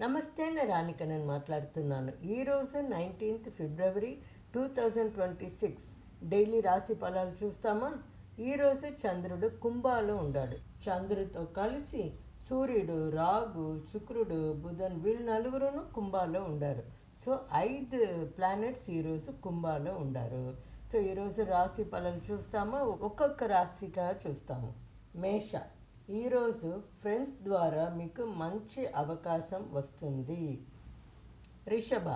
నమస్తే, నేను రాణికనని మాట్లాడుతున్నాను. ఈరోజు 19th ఫిబ్రవరి 2026 డైలీ రాశి ఫలాలు చూస్తామా. ఈరోజు చంద్రుడు కుంభాలో ఉన్నాడు. చంద్రుడితో కలిసి సూర్యుడు, రాగు, శుక్రుడు, బుధన్ వీళ్ళు నలుగురును కుంభాలో ఉండారు. సో 5 ప్లానెట్స్ ఈరోజు కుంభాలో ఉండారు. సో ఈరోజు రాశి ఫలాలు చూస్తామా, ఒక్కొక్క రాశిగా చూస్తాము. మేష, ఈరోజు ఫ్రెండ్స్ ద్వారా మీకు మంచి అవకాశం వస్తుంది. రిషభ,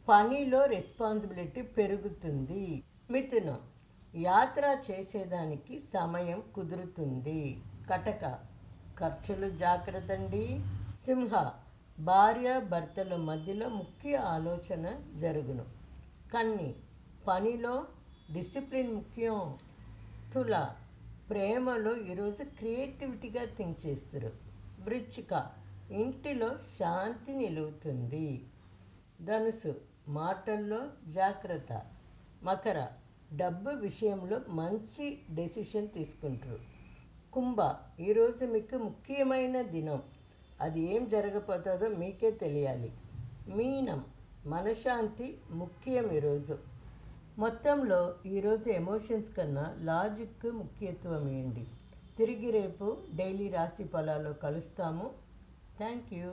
పనిలో రెస్పాన్సిబిలిటీ పెరుగుతుంది. మిథునం, యాత్ర చేసేదానికి సమయం కుదురుతుంది. కటక, ఖర్చులు జాగ్రత్తండి. సింహ, భార్య భర్తల మధ్యలో ముఖ్య ఆలోచన జరుగును. కన్ని, పనిలో డిసిప్లిన్ ముఖ్యం. తుల, ప్రేమలో ఈరోజు క్రియేటివిటీగా థింక్ చేస్తారు. వృచ్చిక, ఇంటిలో శాంతి నిలువుతుంది. ధనుసు, మాటల్లో జాగ్రత్త. మకర, డబ్బు విషయంలో మంచి డెసిషన్ తీసుకుంటారు. కుంభ, ఈరోజు మీకు ముఖ్యమైన దినం. అది ఏం జరగబోతుందో మీకే తెలియాలి. మీనం, మనశ్శాంతి ముఖ్యం ఈరోజు. మొత్తంలో ఈరోజు ఎమోషన్స్ కన్నా లాజిక్ ముఖ్యత్వం ఇవ్వండి. తిరిగి రేపు డైలీ రాశి ఫలాల్లో కలుస్తాము. Thank you.